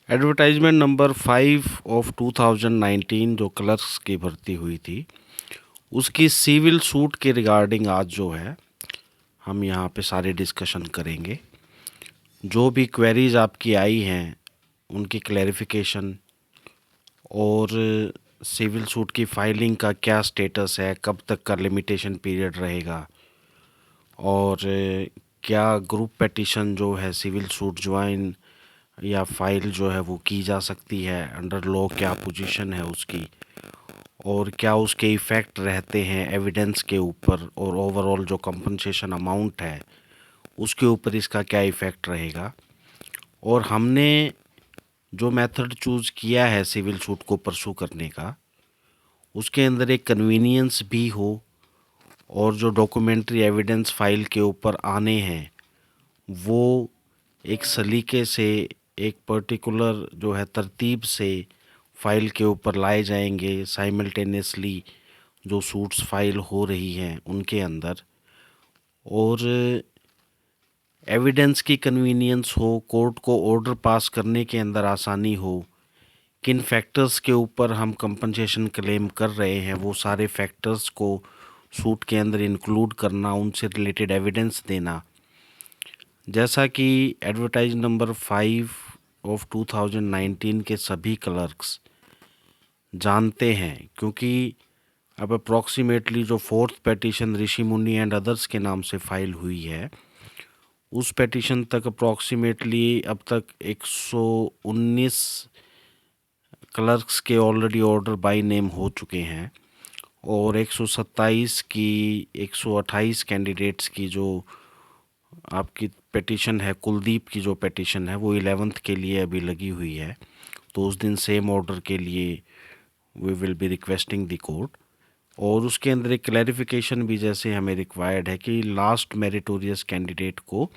Advertisement number 5 of 2019 जो clerks की भर्ती हुई थी, उसकी सिविल सूट के रिगार्डिंग आज जो है हम यहाँ पे सारे डिस्कशन करेंगे। जो भी क्वेरीज आपकी आई हैं उनकी क्लैरिफिकेशन, और सिविल सूट की फाइलिंग का क्या स्टेटस है, कब तक का लिमिटेशन पीरियड रहेगा, और क्या ग्रुप पेटिशन जो है सिविल सूट ज्वाइन या फाइल जो है वो की जा सकती है अंडर लॉ, क्या पोजीशन है उसकी, और क्या उसके इफ़ेक्ट रहते हैं एविडेंस के ऊपर, और ओवरऑल जो कंपनसेशन अमाउंट है उसके ऊपर इसका क्या इफ़ेक्ट रहेगा। और हमने जो मेथड चूज़ किया है सिविल सूट को परसू करने का, उसके अंदर एक कन्वीनियंस भी हो, और जो डॉक्यूमेंट्री एविडेंस फाइल के ऊपर आने हैं वो एक सलीके से, एक पर्टिकुलर जो है तरतीब से फाइल के ऊपर लाए जाएंगे साइमल्टेनियसली जो सूट्स फाइल हो रही हैं उनके अंदर, और एविडेंस की कन्वीनियंस हो, कोर्ट को ऑर्डर पास करने के अंदर आसानी हो, किन फैक्टर्स के ऊपर हम कंपनसेशन क्लेम कर रहे हैं वो सारे फैक्टर्स को सूट के अंदर इंक्लूड करना, उनसे रिलेटेड एविडेंस देना। जैसा कि एडवर्टाइज नंबर 5 ऑफ 2019 के सभी क्लर्क्स जानते हैं, क्योंकि अब अप्रॉक्सीमेटली जो फोर्थ पेटिशन ऋषि मुनि एंड अदर्स के नाम से फाइल हुई है, उस पेटिशन तक अप्रॉक्सीमेटली अब तक 119 क्लर्क्स के ऑलरेडी ऑर्डर बाय नेम हो चुके हैं, और 127 की 128 कैंडिडेट्स की जो आपकी पेटिशन है, कुलदीप की जो पेटिशन है वो 11th के लिए अभी लगी हुई है। तो उस दिन सेम ऑर्डर के लिए we will be requesting the court, और उसके अंदर एक क्लैरिफिकेशन भी जैसे हमें रिक्वायर्ड है कि लास्ट मेरिटोरियस कैंडिडेट को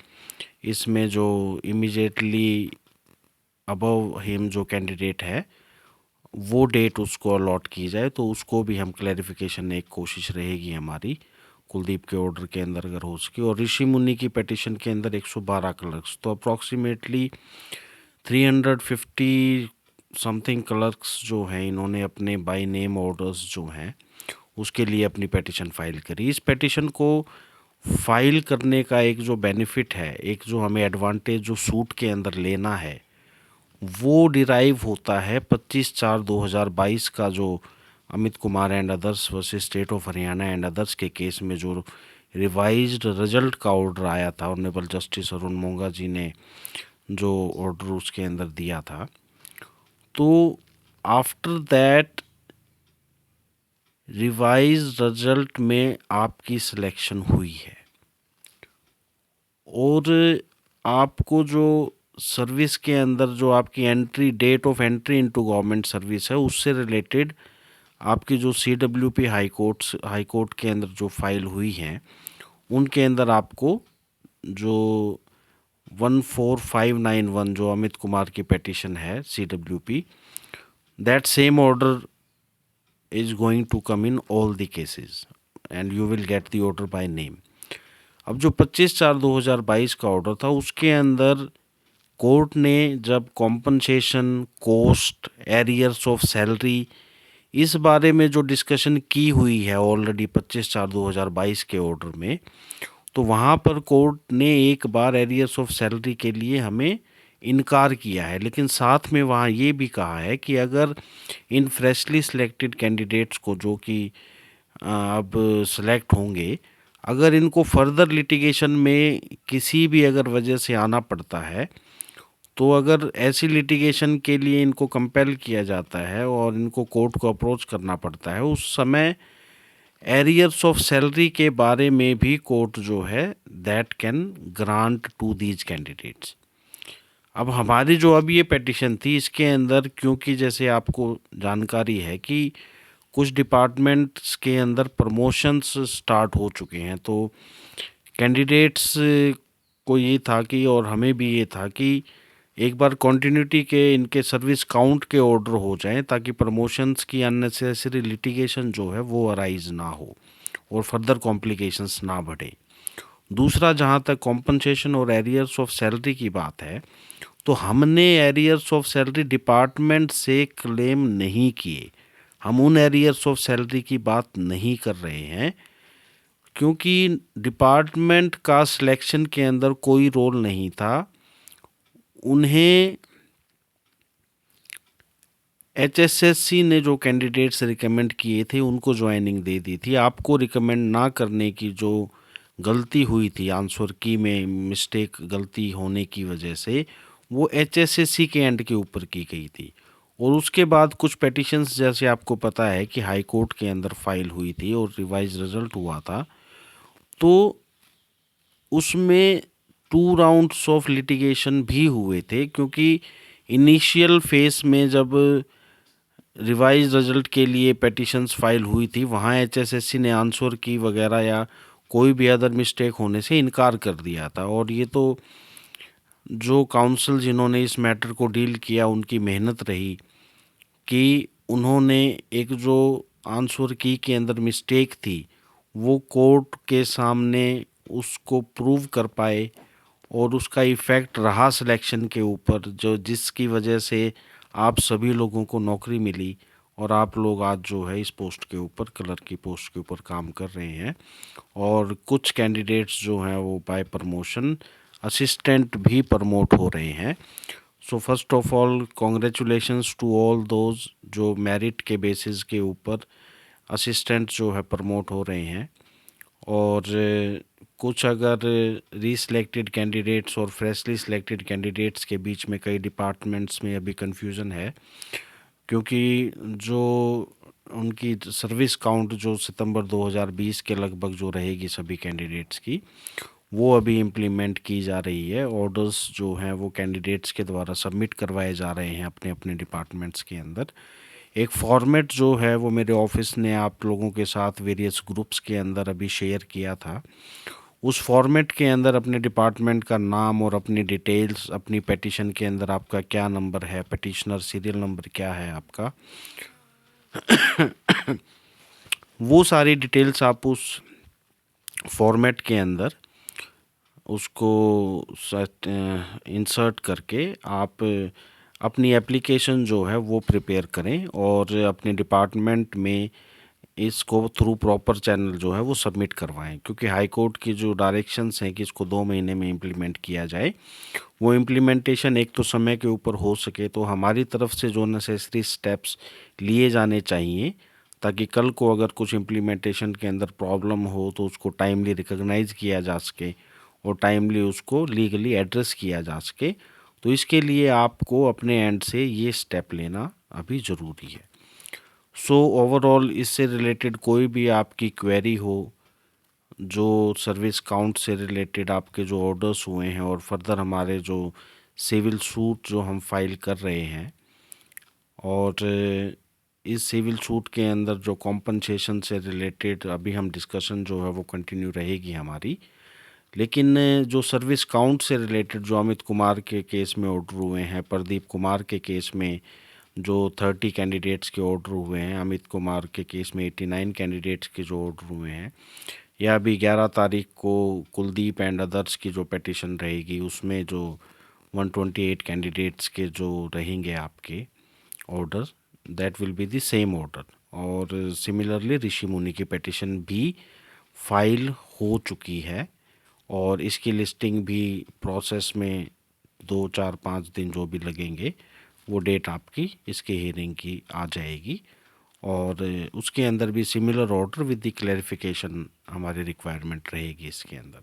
इसमें जो इमीडिएटली अबव हिम जो कैंडिडेट है वो डेट उसको अलॉट की जाए। तो उसको भी हम क्लैरिफिकेशन, एक कोशिश रहेगी हमारी कुलदीप के ऑर्डर के अंदर अगर हो सके। और ऋषि मुनि की पेटिशन के अंदर 112 क्लर्क्स, तो अप्रॉक्सीमेटली 350 समथिंग क्लर्क्स जो हैं इन्होंने अपने बाय नेम ऑर्डर्स जो हैं उसके लिए अपनी पेटिशन फाइल करी। इस पेटिशन को फाइल करने का एक जो बेनिफिट है, एक जो हमें एडवांटेज जो सूट के अंदर लेना है, वो डिराइव होता है 25/4/2022 का जो Amit Kumar and others versus state of Haryana and others के केस में जो रिवाइज्ड रिजल्ट का ऑर्डर आया था, ऑनरेबल जस्टिस अरुण मोंगा जी ने जो ऑर्डर उसके अंदर दिया था। तो आफ्टर दैट रिवाइज रिजल्ट में आपकी सिलेक्शन हुई है, और आपको जो सर्विस के अंदर जो आपकी entry, date of entry into government service है, उससे रिलेटेड आपकी जो CWP हाई कोर्ट के अंदर जो फाइल हुई हैं उनके अंदर आपको जो 14591 जो अमित कुमार की पेटिशन है CWP, that same order is going to come in all the cases and you will get the order by name। अब जो 25/4/2022 का ऑर्डर था उसके अंदर कोर्ट ने जब compensation, cost, arrears of salary, इस बारे में जो डिस्कशन की हुई है ऑलरेडी 25/4/2022 के ऑर्डर में, तो वहाँ पर कोर्ट ने एक बार एरियर्स ऑफ सैलरी के लिए हमें इनकार किया है, लेकिन साथ में वहाँ ये भी कहा है कि अगर इन फ्रेशली सिलेक्टेड कैंडिडेट्स को जो कि अब सेलेक्ट होंगे, अगर इनको फर्दर लिटिगेशन में किसी भी अगर वजह से आना पड़ता है, तो अगर ऐसी लिटिगेशन के लिए इनको कंपेल किया जाता है और इनको कोर्ट को अप्रोच करना पड़ता है, उस समय एरियर्स ऑफ सैलरी के बारे में भी कोर्ट जो है that can grant to these candidates. अब हमारी जो अब ये पेटिशन थी इसके अंदर, क्योंकि जैसे आपको जानकारी है कि कुछ डिपार्टमेंट्स के अंदर प्रमोशंस स्टार्ट हो चुके हैं, तो कैंडिडेट्स को ये था कि, और हमें भी ये था कि एक बार कॉन्टिन्यूटी के इनके सर्विस काउंट के ऑर्डर हो जाएं ताकि प्रमोशंस की अननेसेसरी लिटिगेशन जो है वो अराइज ना हो और फर्दर कॉम्प्लिकेशंस ना बढ़े। दूसरा, जहाँ तक कॉम्पनसेशन और एरियर्स ऑफ सैलरी की बात है, तो हमने एरियर्स ऑफ सैलरी डिपार्टमेंट से क्लेम नहीं किए, हम उन एरियर्स ऑफ सैलरी की बात नहीं कर रहे हैं, क्योंकि डिपार्टमेंट का सिलेक्शन के अंदर कोई रोल नहीं था। उन्हें एचएसएससी ने जो कैंडिडेट्स रिकमेंड किए थे उनको ज्वाइनिंग दे दी थी। आपको रिकमेंड ना करने की जो गलती हुई थी, आंसर की में मिस्टेक, गलती होने की वजह से, वो एचएसएससी के एंड के ऊपर की गई थी। और उसके बाद कुछ पेटिशंस, जैसे आपको पता है कि हाई कोर्ट के अंदर फाइल हुई थी और रिवाइज रिजल्ट हुआ था, तो उसमें 2 राउंड्स ऑफ लिटिगेशन भी हुए थे। क्योंकि इनिशियल फेस में जब रिवाइज रिजल्ट के लिए पेटिशंस फाइल हुई थी, वहाँ एचएसएससी ने आंसर की वगैरह या कोई भी अदर मिस्टेक होने से इनकार कर दिया था। और ये तो जो काउंसिल जिन्होंने इस मैटर को डील किया उनकी मेहनत रही कि उन्होंने एक जो आंसर की के अंदर मिस्टेक थी वो कोर्ट के सामने उसको प्रूव कर पाए, और उसका इफ़ेक्ट रहा सिलेक्शन के ऊपर, जो जिसकी वजह से आप सभी लोगों को नौकरी मिली और आप लोग आज जो है इस पोस्ट के ऊपर, क्लर्क की पोस्ट के ऊपर काम कर रहे हैं। और कुछ कैंडिडेट्स जो हैं वो बाय प्रमोशन असिस्टेंट भी प्रमोट हो रहे हैं। So first of all congratulations to all those जो मेरिट के बेसिस के ऊपर असिस्टेंट जो है प्रमोट हो रहे हैं। और कुछ अगर रीसिलेक्टेड कैंडिडेट्स और फ्रेशली सिलेक्टेड कैंडिडेट्स के बीच में कई डिपार्टमेंट्स में अभी कन्फ्यूज़न है, क्योंकि जो उनकी सर्विस काउंट जो सितंबर 2020 के लगभग जो रहेगी सभी कैंडिडेट्स की, वो अभी इम्प्लीमेंट की जा रही है। ऑर्डर्स जो हैं वो कैंडिडेट्स के द्वारा सबमिट करवाए जा रहे हैं अपने अपने डिपार्टमेंट्स के अंदर। एक फॉर्मेट जो है वो मेरे ऑफिस ने आप लोगों के साथ वेरियस ग्रुप्स के अंदर अभी शेयर किया था। उस फॉर्मेट के अंदर अपने डिपार्टमेंट का नाम और अपनी डिटेल्स, अपनी पेटिशन के अंदर आपका क्या नंबर है, पेटिशनर सीरियल नंबर क्या है आपका, वो सारी डिटेल्स आप उस फॉर्मेट के अंदर उसको इंसर्ट करके आप अपनी एप्लीकेशन जो है वो प्रिपेयर करें और अपने डिपार्टमेंट में इसको थ्रू प्रॉपर चैनल जो है वो सबमिट करवाएं। क्योंकि हाई कोर्ट की जो डायरेक्शंस हैं कि इसको 2 महीने में इम्प्लीमेंट किया जाए, वो इम्प्लीमेंटेशन एक तो समय के ऊपर हो सके, तो हमारी तरफ से जो नेसेसरी स्टेप्स लिए जाने चाहिए ताकि कल को अगर कुछ इम्प्लीमेंटेशन के अंदर प्रॉब्लम हो तो उसको टाइमली रिकॉग्नाइज किया जा सके और टाइमली उसको लीगली एड्रेस किया जा सके। तो इसके लिए आपको अपने एंड से ये स्टेप लेना अभी ज़रूरी है। सो ओवरऑल इससे रिलेटेड कोई भी आपकी क्वेरी हो, जो सर्विस काउंट से रिलेटेड आपके जो ऑर्डर्स हुए हैं और फर्दर हमारे जो सिविल सूट जो हम फाइल कर रहे हैं, और इस सिविल सूट के अंदर जो कॉम्पनसेशन से रिलेटेड अभी हम डिस्कशन जो है वो कंटिन्यू रहेगी हमारी। लेकिन जो सर्विस काउंट से रिलेटेड जो अमित कुमार के केस में ऑर्डर हुए हैं, प्रदीप कुमार के केस में जो 30 कैंडिडेट्स के ऑर्डर हुए हैं, अमित कुमार के केस में 89 कैंडिडेट्स के जो ऑर्डर हुए हैं, या अभी 11 तारीख को कुलदीप एंड अदर्स की जो पिटीशन रहेगी उसमें जो 128 कैंडिडेट्स के जो रहेंगे आपके order, that will be the same order. और सिमिलरली ऋषि मुनि की पिटीशन भी फाइल हो चुकी है और इसकी लिस्टिंग भी प्रोसेस में 2 4 5 दिन जो भी लगेंगे वो डेट आपकी इसके हियरिंग की आ जाएगी। और उसके अंदर भी similar order with the clarification हमारी रिक्वायरमेंट रहेगी इसके अंदर।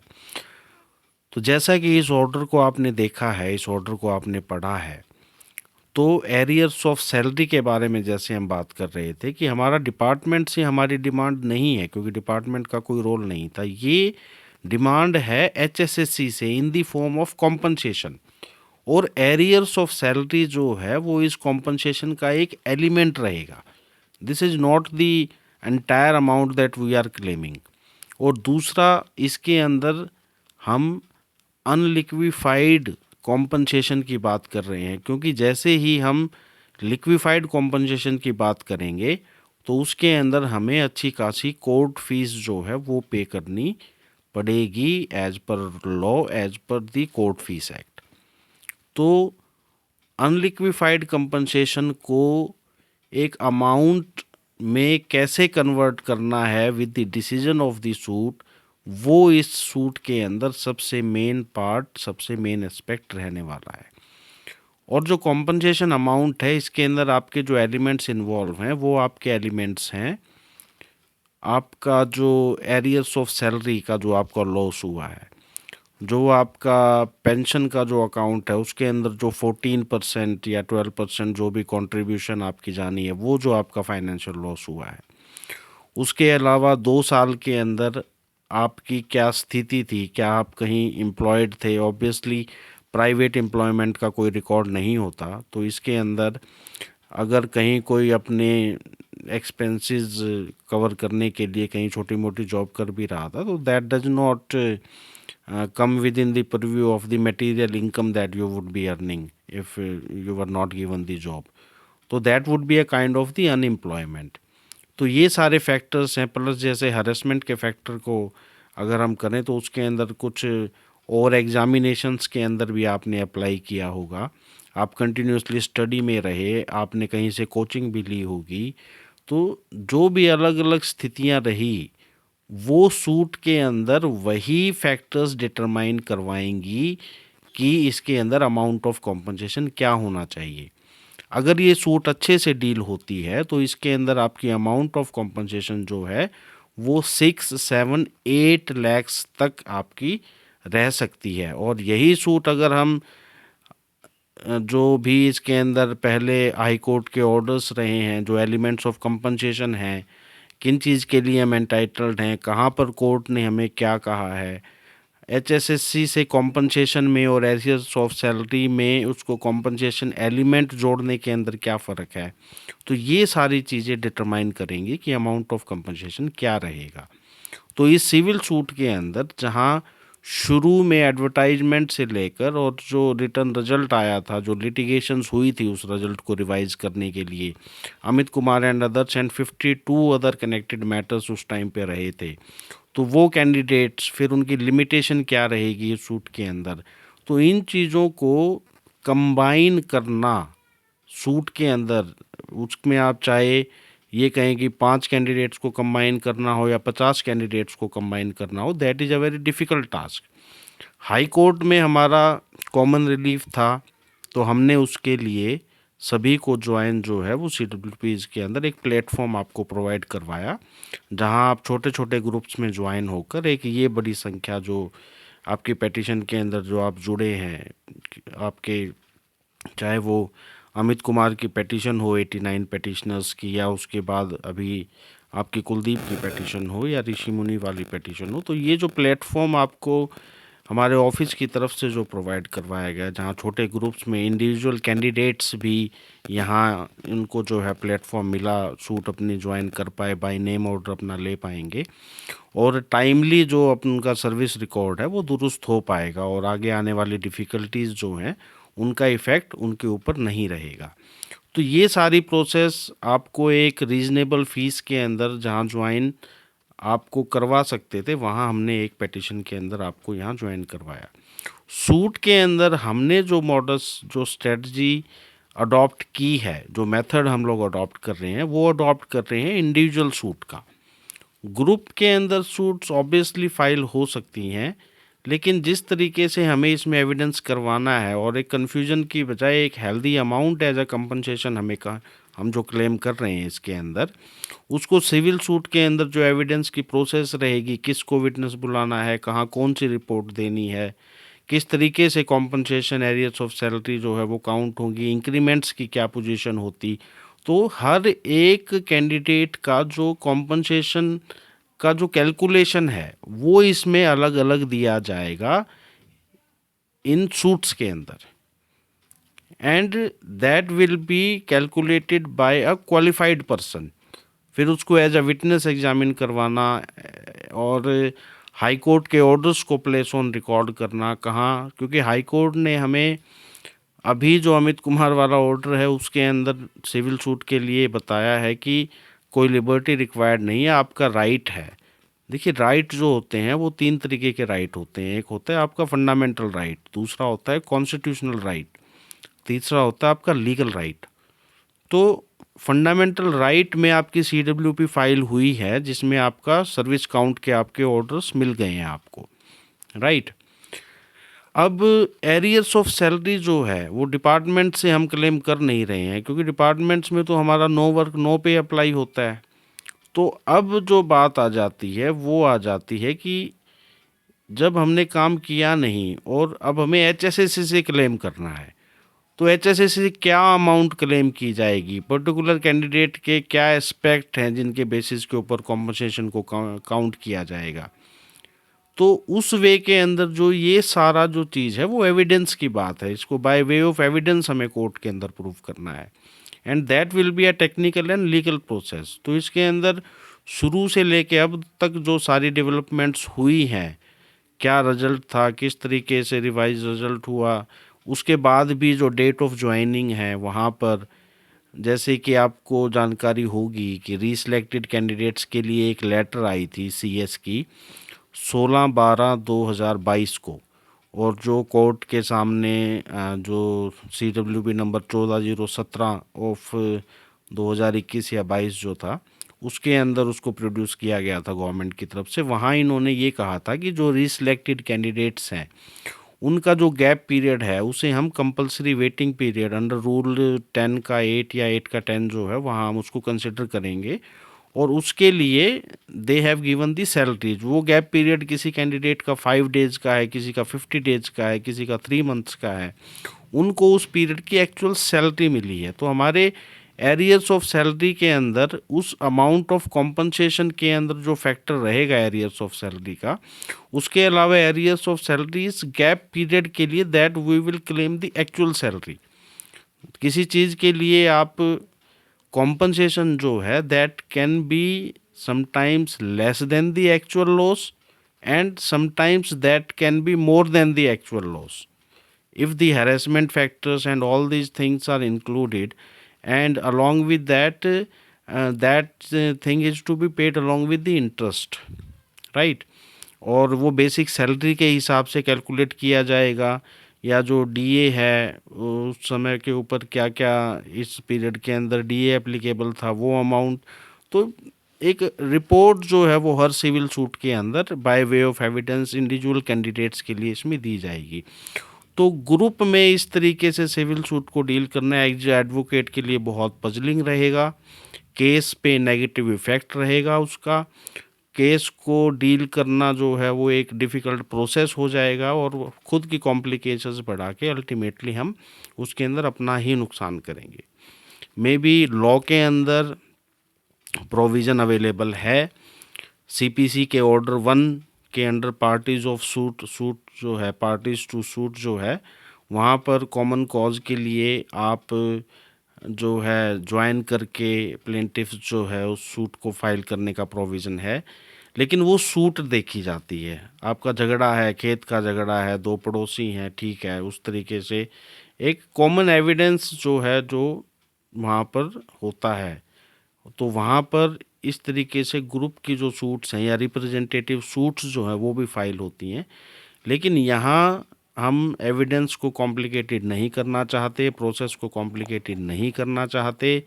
तो जैसा कि इस ऑर्डर को आपने देखा है, इस ऑर्डर को आपने पढ़ा है, तो एरियर्स ऑफ सैलरी के बारे में जैसे हम बात कर रहे थे कि हमारा डिपार्टमेंट से हमारी डिमांड नहीं है, क्योंकि डिपार्टमेंट का कोई रोल नहीं था। ये डिमांड है एचएसएससी से in the form of compensation, और एरियर्स ऑफ सैलरी जो है वो इस कॉम्पनसेशन का एक एलिमेंट रहेगा। This is not the entire amount that we are claiming. और दूसरा, इसके अंदर हम अनलिक्विफाइड कॉम्पनसेशन की बात कर रहे हैं, क्योंकि जैसे ही हम लिक्विफाइड कॉम्पनसेशन की बात करेंगे तो उसके अंदर हमें अच्छी खासी कोर्ट फीस जो है वो पे करनी पड़ेगी as per law, as per the court fee act. तो अनलिक्विफाइड कंपनसेशन को एक अमाउंट में कैसे कन्वर्ट करना है with the decision of the suit, वो इस सूट के अंदर सबसे मेन पार्ट, सबसे मेन एस्पेक्ट रहने वाला है। और जो कॉम्पनसेशन अमाउंट है, इसके अंदर आपके जो एलिमेंट्स इन्वॉल्व हैं वो आपके एलिमेंट्स हैं, आपका जो एरियर्स ऑफ सैलरी का जो आपका लॉस हुआ है, जो आपका पेंशन का जो अकाउंट है उसके अंदर जो 14% या 12% जो भी कंट्रीब्यूशन आपकी जानी है, वो जो आपका फाइनेंशियल लॉस हुआ है। उसके अलावा 2 साल के अंदर आपकी क्या स्थिति थी, क्या आप कहीं एम्प्लॉयड थे। ऑब्वियसली प्राइवेट एम्प्लॉयमेंट का कोई रिकॉर्ड नहीं होता, तो इसके अंदर अगर कहीं कोई अपने एक्सपेंसेस कवर करने के लिए कहीं छोटी मोटी जॉब कर भी रहा था, तो that does not come within the purview of the material income that you would be earning if you were not given the job. तो that would be a kind of the unemployment. तो ये सारे factors हैं, plus जैसे harassment के factor को अगर हम करें तो उसके अंदर कुछ और एग्जामिनेशंस के अंदर भी आपने अप्लाई किया होगा, आप कंटिन्यूसली स्टडी में रहे, आपने कहीं से कोचिंग भी ली होगी, तो जो भी अलग अलग स्थितियां रही वो सूट के अंदर वही फैक्टर्स डिटरमाइन करवाएंगी कि इसके अंदर अमाउंट ऑफ कॉम्पनसेशन क्या होना चाहिए। अगर ये सूट अच्छे से डील होती है तो इसके अंदर आपकी अमाउंट ऑफ कॉम्पनसेशन जो है वो 6, 7, 8 लैक्स तक आपकी रह सकती है। और यही सूट अगर हम जो भी इसके अंदर पहले हाई कोर्ट के ऑर्डर्स रहे हैं, जो एलिमेंट्स ऑफ कंपनसेशन हैं, किन चीज़ के लिए हम एंटाइटल्ड हैं, कहाँ पर कोर्ट ने हमें क्या कहा है, एचएसएससी से कॉम्पनसेशन में और एरियर्स ऑफ सैलरी में उसको कॉम्पनसेशन एलिमेंट जोड़ने के अंदर क्या फ़र्क है, तो ये सारी चीज़ें डिटरमाइन करेंगी कि अमाउंट ऑफ कॉम्पनसेशन क्या रहेगा। तो इस सिविल सूट के अंदर जहाँ शुरू में एडवर्टाइजमेंट से लेकर और जो रिटर्न रिजल्ट आया था, जो लिटिगेशंस हुई थी उस रिजल्ट को रिवाइज करने के लिए, Amit Kumar and others and 52 other connected matters उस टाइम पे रहे थे। तो वो कैंडिडेट्स, फिर उनकी लिमिटेशन क्या रहेगी इस सूट के अंदर, तो इन चीज़ों को कंबाइन करना सूट के अंदर, उसमें आप चाहे ये कहें कि 5 कैंडिडेट्स को कंबाइन करना हो या 50 कैंडिडेट्स को कंबाइन करना हो, that is a very difficult task. High court में हमारा कॉमन रिलीफ था, तो हमने उसके लिए सभी को ज्वाइन जो है वो CWPs के अंदर एक प्लेटफॉर्म आपको प्रोवाइड करवाया, जहां आप छोटे छोटे ग्रुप्स में ज्वाइन होकर एक ये बड़ी संख्या जो आपकी पेटिशन के अंदर जो आप जुड़े हैं, आपके चाहे वो अमित कुमार की पेटिशन हो 89 पेटिशनर्स की, या उसके बाद अभी आपकी कुलदीप की पेटिशन हो या ऋषि मुनि वाली पेटिशन हो, तो ये जो प्लेटफॉर्म आपको हमारे ऑफिस की तरफ से जो प्रोवाइड करवाया गया, जहाँ छोटे ग्रुप्स में इंडिविजुअल कैंडिडेट्स भी यहाँ इनको जो है प्लेटफॉर्म मिला, सूट अपनी ज्वाइन कर पाए, बाय नेम ऑर्डर अपना ले पाएंगे, और टाइमली जो उनका सर्विस रिकॉर्ड है वो दुरुस्त हो पाएगा, और आगे आने वाली डिफ़िकल्टीज़ जो हैं उनका इफ़ेक्ट उनके ऊपर नहीं रहेगा। तो ये सारी प्रोसेस आपको एक रीज़नेबल फ़ीस के अंदर जहाँ ज्वाइन आपको करवा सकते थे, वहाँ हमने एक पेटिशन के अंदर आपको यहाँ ज्वाइन करवाया। सूट के अंदर हमने जो मॉडल्स, जो स्ट्रेटजी अडॉप्ट की है, जो मेथड हम लोग अडॉप्ट कर रहे हैं, वो अडॉप्ट कर रहे हैं इंडिविजुअल सूट का। ग्रुप के अंदर सूट्स ऑब्वियसली फाइल हो सकती हैं, लेकिन जिस तरीके से हमें इसमें एविडेंस करवाना है और एक कन्फ्यूजन की बजाय एक healthy amount as a compensation हमें का हम जो क्लेम कर रहे हैं इसके अंदर, उसको सिविल सूट के अंदर जो एविडेंस की प्रोसेस रहेगी, किसको विटनेस बुलाना है, कहाँ कौन सी रिपोर्ट देनी है, किस तरीके से कॉम्पनसेशन एरियर्स ऑफ सैलरी जो है वो काउंट होंगी, इंक्रीमेंट्स की क्या पोजीशन होती, तो हर एक कैंडिडेट का जो कॉम्पनसेशन का जो कैलकुलेशन है वो इसमें अलग अलग दिया जाएगा इन सूट्स के अंदर, and that will be calculated by a qualified person. फिर उसको एज अ विटनेस एग्जामिन करवाना और हाई कोर्ट के ऑर्डर्स को प्लेस ऑन रिकॉर्ड करना, कहाँ, क्योंकि हाई कोर्ट ने हमें अभी जो अमित कुमार वाला ऑर्डर है उसके अंदर सिविल सूट के लिए बताया है कि कोई लिबर्टी रिक्वायर्ड नहीं है, आपका राइट है। देखिए, राइट जो होते हैं वो 3 तरीके के राइट होते हैं। एक होता है आपका फंडामेंटल राइट, दूसरा होता है कॉन्स्टिट्यूशनल राइट, तीसरा होता है आपका लीगल राइट। तो फंडामेंटल राइट में आपकी CWP फाइल हुई है, जिसमें आपका सर्विस काउंट के आपके ऑर्डर्स मिल गए हैं आपको, राइट। अब एरियर्स ऑफ सैलरी जो है वो डिपार्टमेंट से हम क्लेम कर नहीं रहे हैं, क्योंकि डिपार्टमेंट्स में तो हमारा नो वर्क नो पे अप्लाई होता है। तो अब जो बात आ जाती है वो आ जाती है कि जब हमने काम किया नहीं और अब हमें HSSC से क्लेम करना है, तो HSSC से क्या अमाउंट क्लेम की जाएगी, पर्टिकुलर कैंडिडेट के क्या एस्पेक्ट हैं जिनके बेसिस के ऊपर कॉम्पनसेशन को काउंट किया जाएगा। तो उस वे के अंदर जो ये सारा जो चीज़ है वो एविडेंस की बात है, इसको बाय वे ऑफ एविडेंस हमें कोर्ट के अंदर प्रूव करना है, and that will be a technical and legal process. तो इसके अंदर शुरू से लेके अब तक जो सारी डेवलपमेंट्स हुई हैं, क्या रिजल्ट था, किस तरीके से रिवाइज रिजल्ट हुआ, उसके बाद भी जो डेट ऑफ ज्वाइनिंग है वहाँ पर, जैसे कि आपको जानकारी होगी कि रीसिलेक्टेड कैंडिडेट्स के लिए एक लेटर आई थी CS की 16/12/2022 को, और जो कोर्ट के सामने जो CWP नंबर 14017 ऑफ 2021 या 22 जो था, उसके अंदर उसको प्रोड्यूस किया गया था गवर्नमेंट की तरफ से। वहाँ इन्होंने ये कहा था कि जो रीसिलेक्टेड कैंडिडेट्स हैं उनका जो गैप पीरियड है उसे हम compulsory waiting period under rule 10 का 8 या 8 का 10 जो है वहाँ हम उसको कंसिडर करेंगे, और उसके लिए they have given the salaries. वो गैप पीरियड किसी कैंडिडेट का 5 डेज का है, किसी का 50 डेज का है, किसी का 3 मंथ्स का है, उनको उस पीरियड की एक्चुअल सैलरी मिली है। तो हमारे एरियर्स ऑफ सैलरी के अंदर उस अमाउंट ऑफ कॉम्पनसेशन के अंदर जो फैक्टर रहेगा एरियर्स ऑफ सैलरी का, उसके अलावा एरियर्स ऑफ सैलरी इस गैप पीरियड के लिए that we will claim the actual salary. किसी चीज़ के लिए आप कॉम्पनसेशन जो है that can be sometimes less than the actual loss, and sometimes that can be more than the actual loss if the harassment factors and all these things are included, and along with that thing is to be paid along with the interest, right। और वो basic salary के हिसाब से calculate किया जाएगा, या जो DA है उस समय के ऊपर क्या क्या इस पीरियड के अंदर DA एप्लीकेबल था वो अमाउंट। तो एक रिपोर्ट जो है वो हर सिविल सूट के अंदर by way of evidence individual candidates के लिए इसमें दी जाएगी। तो ग्रुप में इस तरीके से सिविल सूट को डील करना एज एडवोकेट के लिए बहुत पजलिंग रहेगा, केस पे नेगेटिव इफेक्ट रहेगा उसका, केस को डील करना जो है वो एक डिफ़िकल्ट प्रोसेस हो जाएगा, और खुद की कॉम्प्लिकेशंस बढ़ा के अल्टीमेटली हम उसके अंदर अपना ही नुकसान करेंगे। मे बी लॉ के अंदर प्रोविज़न अवेलेबल है, CPC के ऑर्डर 1 के अंडर पार्टीज ऑफ सूट जो है, पार्टीज टू सूट जो है, वहाँ पर कॉमन कॉज के लिए आप जो है ज्वाइन करके प्लेंटिफ्स जो है उस सूट को फाइल करने का प्रोविज़न है। लेकिन वो सूट देखी जाती है, आपका झगड़ा है, खेत का झगड़ा है, दो पड़ोसी हैं, ठीक है, उस तरीके से एक कॉमन एविडेंस जो है जो वहाँ पर होता है। तो वहाँ पर इस तरीके से ग्रुप की जो सूट्स हैं या रिप्रेजेंटेटिव सूट्स जो हैं वो भी फाइल होती हैं। लेकिन यहाँ हम एविडेंस को कॉम्प्लिकेटेड नहीं करना चाहते, प्रोसेस को कॉम्प्लिकेटेड नहीं करना चाहते।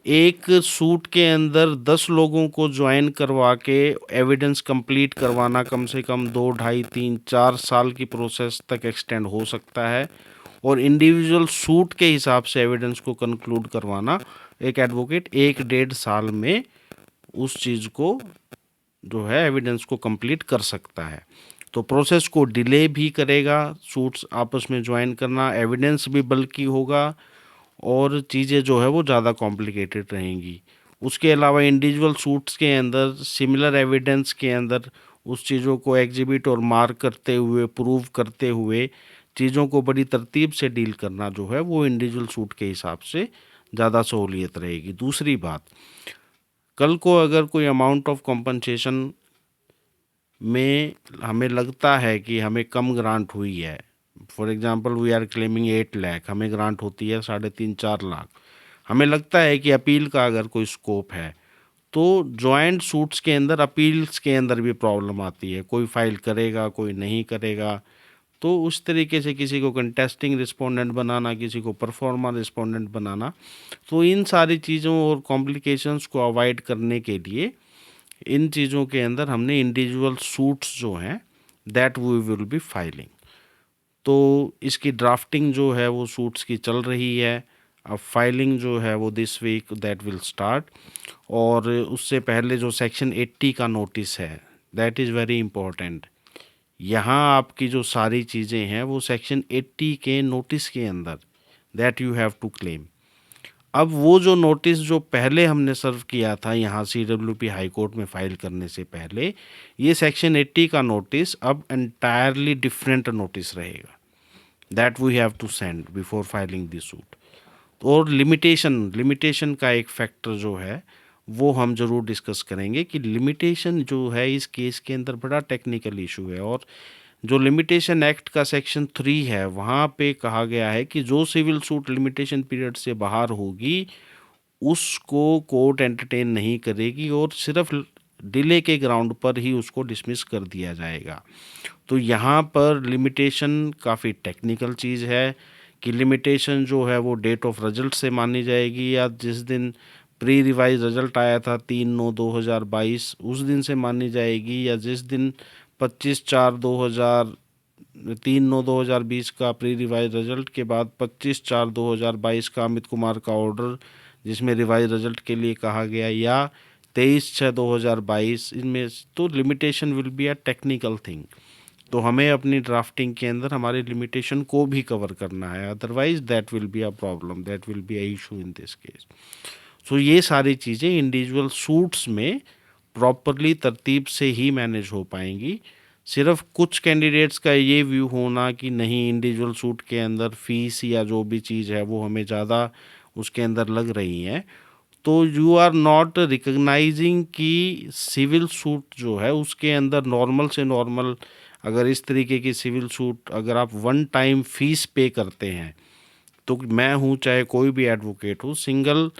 एक सूट के अंदर 10 लोगों को ज्वाइन करवा के एविडेंस कंप्लीट करवाना कम से कम 2, ढाई, 3, 4 साल की प्रोसेस तक एक्सटेंड हो सकता है, और इंडिविजुअल सूट के हिसाब से एविडेंस को कंक्लूड करवाना एक एडवोकेट 1, 1.5 साल में उस चीज़ को जो है एविडेंस को कंप्लीट कर सकता है। तो प्रोसेस को डिले भी करेगा, सूट्स आपस में ज्वाइन करना, एविडेंस भी बल्कि होगा, और चीज़ें जो है वो ज़्यादा कॉम्प्लिकेटेड रहेंगी। उसके अलावा इंडिविजुअल सूट्स के अंदर सिमिलर एविडेंस के अंदर उस चीज़ों को एग्जिबिट और मार्क करते हुए, प्रूव करते हुए चीज़ों को बड़ी तरतीब से डील करना जो है वो इंडिविजुअल सूट के हिसाब से ज़्यादा सहूलियत रहेगी। दूसरी बात, कल को अगर कोई अमाउंट ऑफ कॉम्पनसेशन में हमें लगता है कि हमें कम ग्रांट हुई है, for example we are claiming 8 lakh, हमें ग्रांट होती है 3.5-4 लाख, हमें लगता है कि अपील का अगर कोई स्कोप है, तो जॉइंट सूट्स के अंदर अपील्स के अंदर भी प्रॉब्लम आती है, कोई फाइल करेगा कोई नहीं करेगा। तो उस तरीके से किसी को कंटेस्टिंग रिस्पोंडेंट बनाना, किसी को परफॉर्मर रिस्पोंडेंट बनाना, तो इन सारी चीज़ों और कॉम्प्लिकेशंस को अवॉइड करने के लिए इन चीज़ों के अंदर हमने इंडिविजुअल सूट्स जो हैं that we will be filing. तो इसकी ड्राफ्टिंग जो है वो सूट्स की चल रही है। अब फाइलिंग जो है वो this week that will start. और उससे पहले जो सेक्शन 80 का नोटिस है दैट इज़ वेरी इंपॉर्टेंट। यहाँ आपकी जो सारी चीज़ें हैं वो सेक्शन 80 के नोटिस के अंदर that you have to claim. अब वो जो नोटिस जो पहले हमने सर्व किया था यहाँ CWP हाई कोर्ट में फाइल करने से पहले, ये सेक्शन 80 का नोटिस अब एंटायरली डिफरेंट नोटिस रहेगा that we have to send before filing this suit. और लिमिटेशन का एक फैक्टर जो है वो हम ज़रूर डिस्कस करेंगे कि लिमिटेशन जो है इस केस के अंदर बड़ा टेक्निकल इशू है। और जो लिमिटेशन एक्ट का सेक्शन 3 है वहाँ पे कहा गया है कि जो सिविल सूट लिमिटेशन पीरियड से बाहर होगी उसको कोर्ट एंटरटेन नहीं करेगी और सिर्फ डिले के ग्राउंड पर ही उसको डिसमिस कर दिया जाएगा। तो यहाँ पर लिमिटेशन काफ़ी टेक्निकल चीज़ है कि लिमिटेशन जो है वो डेट ऑफ रिजल्ट से मानी जाएगी या जिस दिन प्री रिवाइज रिजल्ट आया था 3/9/2022 उस दिन से मानी जाएगी, या जिस दिन 3/9/2020 का प्री रिवाइज रिजल्ट के बाद 25/4/2022 का अमित कुमार का ऑर्डर जिसमें रिवाइज रिजल्ट के लिए कहा गया, या 23/6/2022, इनमें तो limitation will be a technical thing. तो हमें अपनी ड्राफ्टिंग के अंदर हमारे लिमिटेशन को भी कवर करना है, otherwise that will be a problem, that will be a issue in this case. So ये सारी चीज़ें इंडिविजुअल सूट्स में प्रॉपरली तरतीब से ही मैनेज हो पाएंगी। सिर्फ कुछ कैंडिडेट्स का ये व्यू होना कि नहीं इंडिविजुअल सूट के अंदर फीस या जो भी चीज़ है वो हमें ज़्यादा उसके अंदर लग रही हैं, तो यू आर नॉट रिकग्नाइजिंग कि सिविल सूट जो है उसके अंदर नॉर्मल से नॉर्मल, अगर इस तरीके की सिविल सूट अगर आप वन टाइम फीस पे करते हैं, तो मैं हूँ चाहे कोई भी एडवोकेट हो, सिंगल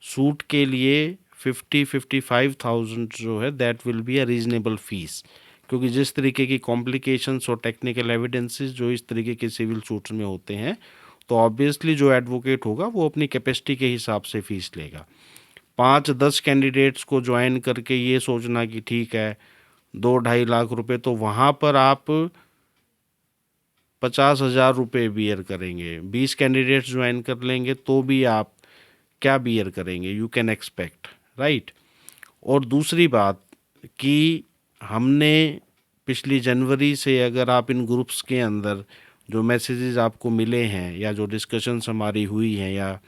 सूट के लिए 55,000 जो है that will be a reasonable fees. क्योंकि जिस तरीके की कॉम्प्लिकेशंस और टेक्निकल एविडेंसेस जो इस तरीके के सिविल सूट्स में होते हैं, तो ऑब्वियसली जो एडवोकेट होगा वो अपनी कैपेसिटी के हिसाब से फीस लेगा। 5-10 कैंडिडेट्स को ज्वाइन करके ये सोचना कि ठीक है 2-2.5 लाख रुपए, तो वहाँ पर आप 50,000 रुपये बियर करेंगे। 20 कैंडिडेट्स ज्वाइन कर लेंगे तो भी आप क्या बियर करेंगे, यू कैन एक्सपेक्ट, राइट। और दूसरी बात कि हमने पिछली जनवरी से अगर आप इन ग्रुप्स के अंदर जो मैसेजेस आपको मिले हैं या जो डिस्कशंस हमारी हुई हैं या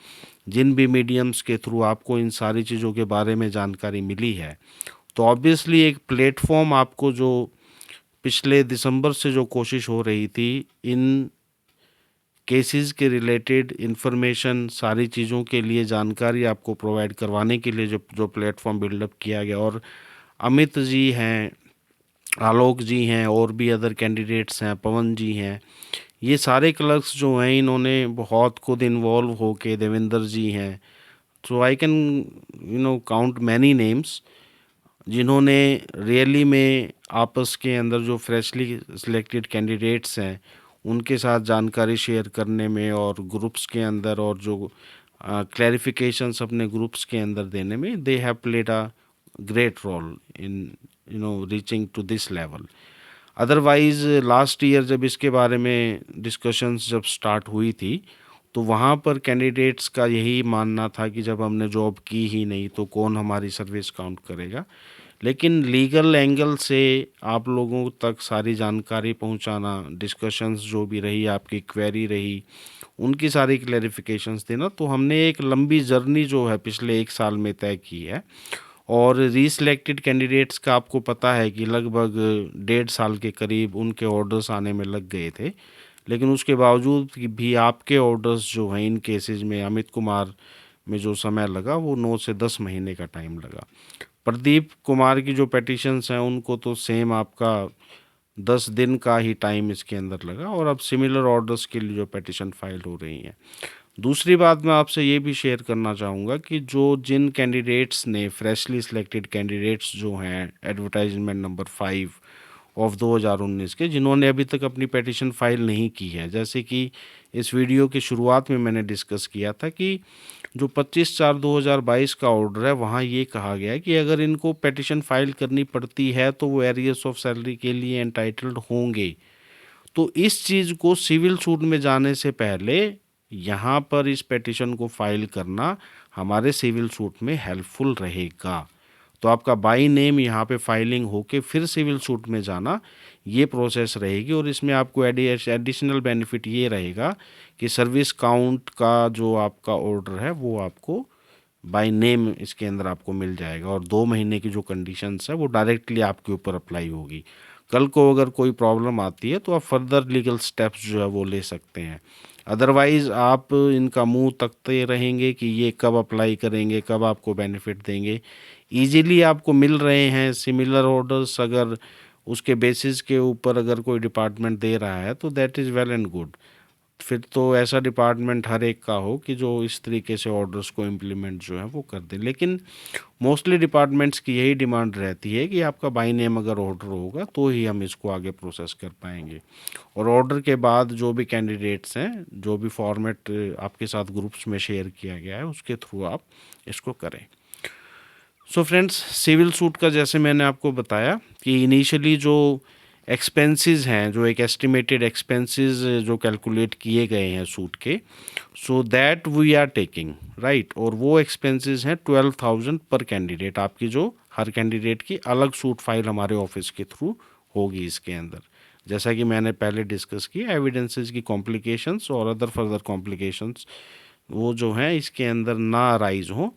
जिन भी मीडियम्स के थ्रू आपको इन सारी चीज़ों के बारे में जानकारी मिली है, तो ऑब्वियसली एक प्लेटफॉर्म आपको जो पिछले दिसंबर से जो कोशिश हो रही थी इन केसेस के रिलेटेड इंफॉर्मेशन सारी चीज़ों के लिए जानकारी आपको प्रोवाइड करवाने के लिए जो जो प्लेटफॉर्म बिल्डअप किया गया, और अमित जी हैं, आलोक जी हैं, और भी अदर कैंडिडेट्स हैं, पवन जी हैं, ये सारे क्लर्क्स जो हैं इन्होंने बहुत खुद इन्वॉल्व होके, देवेंद्र जी हैं, so I can count many names जिन्होंने रियली में आपस के अंदर जो फ्रेशली सिलेक्टेड कैंडिडेट्स हैं उनके साथ जानकारी शेयर करने में और ग्रुप्स के अंदर और जो क्लैरिफिकेशंस अपने ग्रुप्स के अंदर देने में they have played a great role in reaching to this level. Otherwise last year जब इसके बारे में डिस्कशंस जब स्टार्ट हुई थी तो वहाँ पर कैंडिडेट्स का यही मानना था कि जब हमने जॉब की ही नहीं तो कौन हमारी सर्विस काउंट करेगा। लेकिन लीगल एंगल से आप लोगों तक सारी जानकारी पहुंचाना, डिस्कशंस जो भी रही, आपकी क्वेरी रही, उनकी सारी क्लैरिफिकेशंस देना, तो हमने एक लंबी जर्नी जो है पिछले 1 साल में तय की है। और रीसिलेक्टेड कैंडिडेट्स का आपको पता है कि लगभग 1.5 साल के करीब उनके ऑर्डर्स आने में लग गए थे, लेकिन उसके बावजूद भी आपके ऑर्डर्स जो हैं इन केसेस में अमित कुमार में जो समय लगा वो 9 से 10 महीने का टाइम लगा। प्रदीप कुमार की जो पेटिशंस हैं उनको तो सेम आपका 10 दिन का ही टाइम इसके अंदर लगा, और अब सिमिलर ऑर्डर्स के लिए जो पेटिशन फाइल हो रही हैं। दूसरी बात मैं आपसे ये भी शेयर करना चाहूँगा कि जो जिन कैंडिडेट्स ने फ्रेशली सिलेक्टेड कैंडिडेट्स जो हैं एडवर्टाइजमेंट नंबर 5 ऑफ 2019 के, जिन्होंने अभी तक अपनी पेटिशन फाइल नहीं की है। जैसे कि इस वीडियो की शुरुआत में मैंने डिस्कस किया था कि जो 25/4/2022 का ऑर्डर है वहाँ ये कहा गया है कि अगर इनको पेटिशन फाइल करनी पड़ती है तो वो एरियर्स ऑफ सैलरी के लिए एंटाइटल्ड होंगे। तो इस चीज़ को सिविल सूट में जाने से पहले यहाँ पर इस पेटिशन को फाइल करना हमारे सिविल सूट में हेल्पफुल रहेगा। तो आपका बाई नेम यहाँ पे फाइलिंग होके फिर सिविल सूट में जाना, ये प्रोसेस रहेगी। और इसमें आपको एडिशनल बेनिफिट ये रहेगा कि सर्विस काउंट का जो आपका ऑर्डर है वो आपको बाय नेम इसके अंदर आपको मिल जाएगा, और 2 महीने की जो कंडीशंस है वो डायरेक्टली आपके ऊपर अप्लाई होगी। कल को अगर कोई प्रॉब्लम आती है तो आप फर्दर लीगल स्टेप्स जो है वो ले सकते हैं। अदरवाइज़ आप इनका मुंह तकते रहेंगे कि ये कब अप्लाई करेंगे, कब आपको बेनिफिट देंगे। ईजीली आपको मिल रहे हैं सिमिलर ऑर्डर्स, अगर उसके बेसिस के ऊपर अगर कोई डिपार्टमेंट दे रहा है तो that is well and good. फिर तो ऐसा डिपार्टमेंट हर एक का हो कि जो इस तरीके से ऑर्डर्स को इम्प्लीमेंट जो है वो कर दे। लेकिन मोस्टली डिपार्टमेंट्स की यही डिमांड रहती है कि आपका बाई नेम अगर ऑर्डर होगा तो ही हम इसको आगे प्रोसेस कर पाएंगे। और ऑर्डर के बाद जो भी कैंडिडेट्स हैं, जो भी फॉर्मेट आपके साथ ग्रुप्स में शेयर किया गया है उसके थ्रू आप इसको करें। सो फ्रेंड्स, सिविल सूट का जैसे मैंने आपको बताया कि इनिशियली जो एक्सपेंसेस हैं, जो एक एस्टिमेटेड एक्सपेंसेस जो कैलकुलेट किए गए हैं सूट के, so that we are taking right. और वो एक्सपेंसेस हैं 12,000 पर कैंडिडेट। आपकी जो हर कैंडिडेट की अलग सूट फाइल हमारे ऑफिस के थ्रू होगी इसके अंदर। जैसा कि मैंने पहले डिस्कस किया, एविडेंसेस की कॉम्प्लिकेशंस और अदर फर्दर कॉम्प्लिकेशंस वो जो हैं इसके अंदर ना अराइज हों,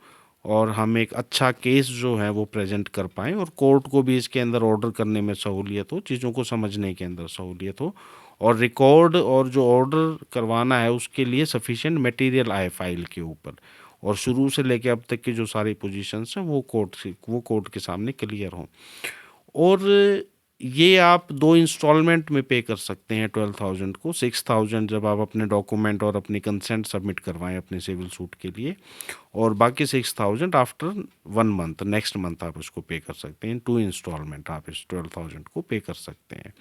और हम एक अच्छा केस जो है वो प्रेजेंट कर पाएँ, और कोर्ट को भी इसके अंदर ऑर्डर करने में सहूलियत हो, चीज़ों को समझने के अंदर सहूलियत हो, और रिकॉर्ड और जो ऑर्डर करवाना है उसके लिए सफिशिएंट मटेरियल आए फाइल के ऊपर, और शुरू से लेकर अब तक की जो सारी पोजीशंस हैं वो कोर्ट के सामने क्लियर हों। और ये आप 2 इंस्टॉलमेंट में पे कर सकते हैं 12,000 को। 6,000 जब आप अपने डॉक्यूमेंट और अपनी कंसेंट सबमिट करवाएं अपने सिविल सूट के लिए, और बाकी 6,000 आफ्टर 1 मंथ, नेक्स्ट मंथ आप इसको पे कर सकते हैं। 2 इंस्टॉलमेंट आप इस 12,000 को पे कर सकते हैं।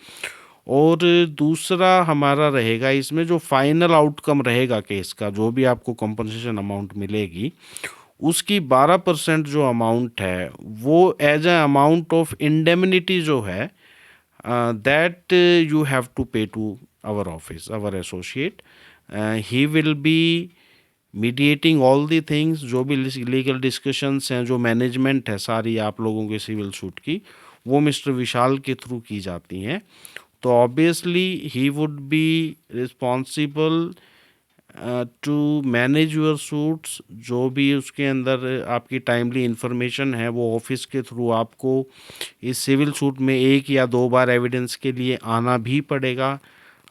और दूसरा हमारा रहेगा इसमें जो फाइनल आउटकम रहेगा केस का, जो भी आपको कॉम्पनसेशन अमाउंट मिलेगी उसकी 12% जो अमाउंट है वो as a amount of indemnity जो है that you have to pay to our office, our associate. He will be mediating all the things. जो भी लीगल डिस्कशंस हैं, जो मैनेजमेंट है सारी आप लोगों के सिविल सूट की, वो मिस्टर विशाल के थ्रू की जाती हैं। तो obviously he would be responsible to manage your suits. जो भी उसके अंदर आपकी टाइमली इन्फॉर्मेशन है वो ऑफिस के थ्रू आपको इस सिविल सूट में 1 या 2 बार एविडेंस के लिए आना भी पड़ेगा।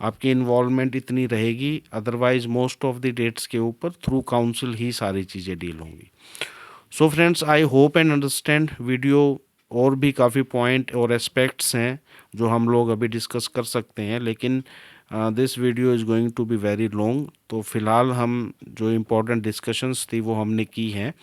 आपकी इन्वॉल्वमेंट इतनी रहेगी, otherwise most of the dates के ऊपर थ्रू काउंसिल ही सारी चीज़ें डील होंगी। So friends, I hope and understand video. और भी काफ़ी पॉइंट और एस्पेक्ट्स हैं जो हम लोग अभी डिस्कस कर सकते हैं, लेकिन this video is going to be very long. तो फ़िलहाल हम जो इम्पोर्टेंट डिस्कशंस थी वो हमने की हैं।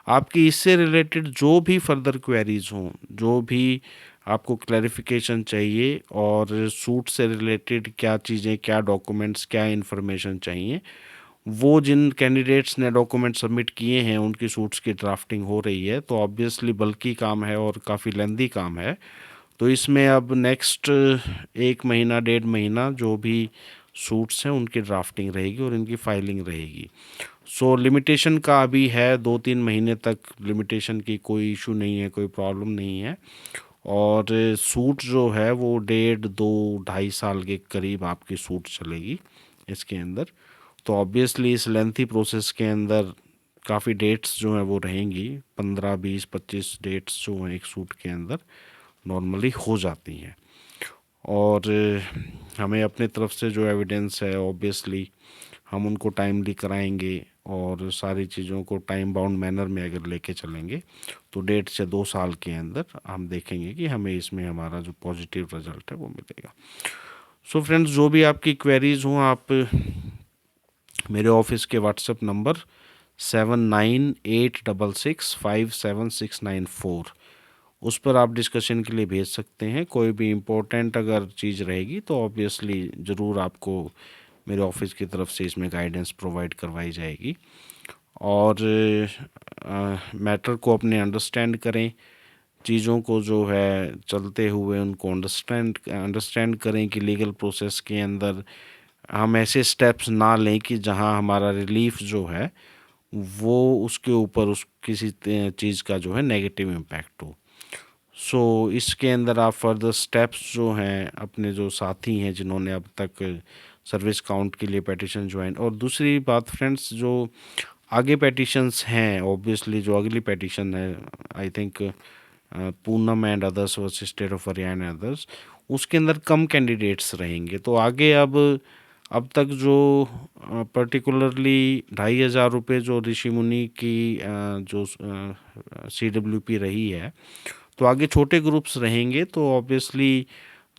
आपकी इससे रिलेटेड जो भी फर्दर क्वेरीज हों, जो भी आपको क्लैरिफिकेशन चाहिए, और सूट से रिलेटेड क्या चीज़ें, क्या डॉक्यूमेंट्स, क्या इन्फॉर्मेशन चाहिए, वो जिन कैंडिडेट्स ने डॉक्यूमेंट सबमिट किए हैं उनकी सूट्स की ड्राफ्टिंग हो रही है। तो ऑब्वियसली बल्कि काम है और काफ़ी लेंदी काम है। तो इसमें अब नेक्स्ट 1 महीना 1.5 महीना जो भी सूट्स हैं उनकी ड्राफ्टिंग रहेगी और इनकी फाइलिंग रहेगी। सो लिमिटेशन का अभी है 2-3 महीने तक, लिमिटेशन की कोई इशू नहीं है, कोई प्रॉब्लम नहीं है। और सूट जो है वो 1.5-2-2.5 साल के करीब आपकी सूट चलेगी इसके अंदर। तो ऑब्वियसली इस लेंथी प्रोसेस के अंदर काफ़ी डेट्स जो हैं वो रहेंगी, 15-20-25 डेट्स जो हैं एक सूट के अंदर नॉर्मली हो जाती हैं। और हमें अपने तरफ से जो एविडेंस है ऑब्वियसली हम उनको टाइमली कराएंगे, और सारी चीज़ों को टाइम बाउंड मैनर में अगर लेके चलेंगे तो 1.5 से 2 साल के अंदर हम देखेंगे कि हमें इसमें हमारा जो पॉजिटिव रिजल्ट है वो मिलेगा। सो फ्रेंड्स, जो भी आपकी क्वेरीज हों आप मेरे ऑफिस के व्हाट्सएप नंबर 7986657694 उस पर आप डिस्कशन के लिए भेज सकते हैं। कोई भी इम्पोर्टेंट अगर चीज़ रहेगी तो ऑब्वियसली ज़रूर आपको मेरे ऑफिस की तरफ से इसमें गाइडेंस प्रोवाइड करवाई जाएगी। और मैटर को अपने अंडरस्टैंड करें, चीज़ों को जो है चलते हुए उनको अंडरस्टैंड करें कि लीगल प्रोसेस के अंदर हम ऐसे स्टेप्स ना लें कि जहां हमारा रिलीफ जो है वो उसके ऊपर उस किसी चीज़ का जो है नेगेटिव इम्पैक्ट हो। सो इसके अंदर आप फर्दर स्टेप्स जो हैं, अपने जो साथी हैं जिन्होंने अब तक सर्विस काउंट के लिए पेटिशन ज्वाइन, और दूसरी बात फ्रेंड्स, जो आगे पेटिशंस हैं, ऑब्वियसली जो अगली पेटिशन है, I think Poonam and others versus state of Haryana others, उसके अंदर कम कैंडिडेट्स रहेंगे। तो आगे अब तक जो पर्टिकुलरली 2,500 रुपये जो ऋषि मुनि की जो CWP रही है, तो आगे छोटे ग्रुप्स रहेंगे तो ऑब्वियसली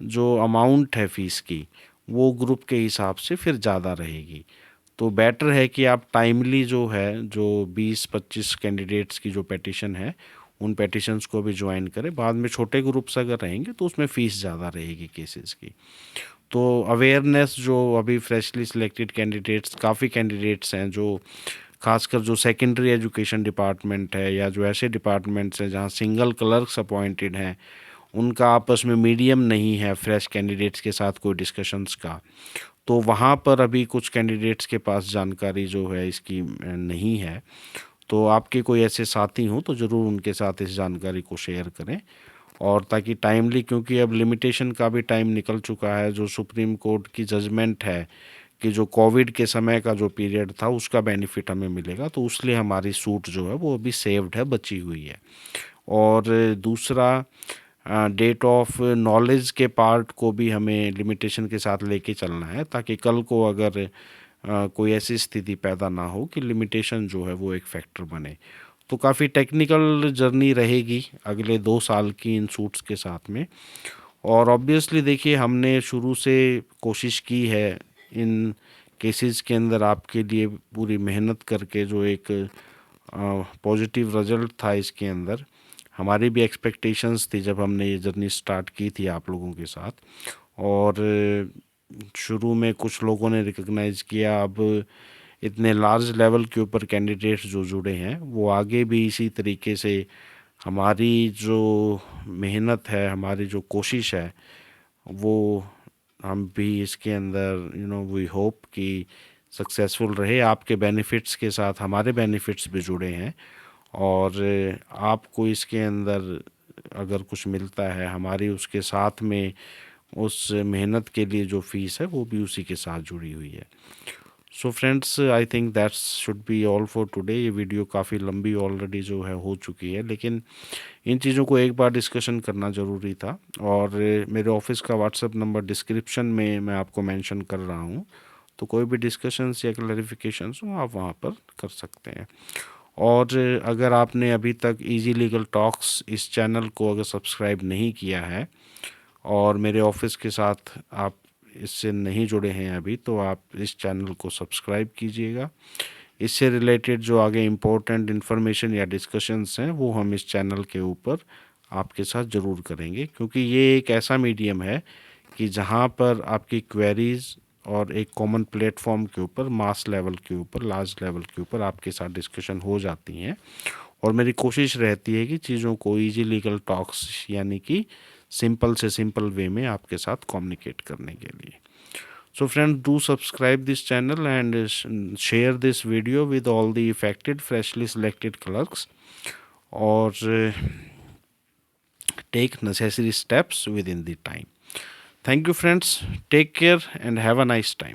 जो अमाउंट है फ़ीस की वो ग्रुप के हिसाब से फिर ज़्यादा रहेगी। तो बेटर है कि आप टाइमली जो है, जो 20-25 कैंडिडेट्स की जो पेटिशन है, उन पेटिशन्स को भी ज्वाइन करें। बाद में छोटे ग्रुप्स अगर रहेंगे तो उसमें फ़ीस ज़्यादा रहेगी केसेस की। तो अवेयरनेस, जो अभी फ्रेशली सिलेक्टेड कैंडिडेट्स, काफ़ी कैंडिडेट्स हैं जो खासकर जो सेकेंडरी एजुकेशन डिपार्टमेंट है या जो ऐसे डिपार्टमेंट्स हैं जहाँ सिंगल क्लर्क्स अपॉइंटेड हैं, उनका आपस में मीडियम नहीं है फ्रेश कैंडिडेट्स के साथ कोई डिस्कशंस का, तो वहाँ पर अभी कुछ कैंडिडेट्स के पास जानकारी जो है इसकी नहीं है। तो आपके कोई ऐसे साथी हों तो ज़रूर उनके साथ इस जानकारी को शेयर करें, और ताकि टाइमली, क्योंकि अब लिमिटेशन का भी टाइम निकल चुका है। जो सुप्रीम कोर्ट की जजमेंट है कि जो कोविड के समय का जो पीरियड था उसका बेनिफिट हमें मिलेगा, तो उसलिए हमारी सूट जो है वो अभी सेव्ड है, बची हुई है। और दूसरा, डेट ऑफ नॉलेज के पार्ट को भी हमें लिमिटेशन के साथ लेके चलना है, ताकि कल को अगर कोई ऐसी स्थिति पैदा ना हो कि लिमिटेशन जो है वो एक फैक्टर बने। तो काफ़ी टेक्निकल जर्नी रहेगी अगले 2 साल की इन सूट्स के साथ में। और ऑब्वियसली देखिए, हमने शुरू से कोशिश की है इन केसेस के अंदर आपके लिए पूरी मेहनत करके, जो एक पॉजिटिव रिजल्ट था इसके अंदर। हमारी भी एक्सपेक्टेशंस थी जब हमने ये जर्नी स्टार्ट की थी आप लोगों के साथ, और शुरू में कुछ लोगों ने रिकग्नाइज़ किया। अब इतने लार्ज लेवल के ऊपर कैंडिडेट्स जो जुड़े हैं, वो आगे भी इसी तरीके से हमारी जो मेहनत है, हमारी जो कोशिश है, वो हम भी इसके अंदर वी होप कि सक्सेसफुल रहे। आपके बेनिफिट्स के साथ हमारे बेनिफिट्स भी जुड़े हैं, और आपको इसके अंदर अगर कुछ मिलता है, हमारी उसके साथ में उस मेहनत के लिए जो फीस है वो भी उसी के साथ जुड़ी हुई है। सो friends, I think that's should be all for today. ये वीडियो काफ़ी लंबी ऑलरेडी जो है हो चुकी है, लेकिन इन चीज़ों को एक बार डिस्कशन करना ज़रूरी था। और मेरे ऑफिस का व्हाट्सएप नंबर डिस्क्रिप्शन में मैं आपको मेंशन कर रहा हूँ, तो कोई भी डिस्कशंस या क्लैरिफिकेशंस हो आप वहाँ पर कर सकते हैं। और अगर आपने अभी तक इजी लीगल टॉक्स इस चैनल को अगर सब्सक्राइब नहीं किया है और मेरे ऑफिस के साथ आप इससे नहीं जुड़े हैं अभी, तो आप इस चैनल को सब्सक्राइब कीजिएगा। इससे रिलेटेड जो आगे इम्पोर्टेंट इन्फॉर्मेशन या डिस्कशंस हैं वो हम इस चैनल के ऊपर आपके साथ ज़रूर करेंगे, क्योंकि ये एक ऐसा मीडियम है कि जहाँ पर आपकी क्वेरीज़ और एक कॉमन प्लेटफॉर्म के ऊपर, मास लेवल के ऊपर, लार्ज लेवल के ऊपर आपके साथ डिस्कशन हो जाती हैं। और मेरी कोशिश रहती है कि चीज़ों को इजी लीगल टॉक्स यानी कि सिंपल से सिंपल वे में आपके साथ कम्युनिकेट करने के लिए। So friends, do subscribe this channel and share this video with all the affected freshly selected clerks, or take necessary steps within the time. Thank you friends. Take care and have a nice time.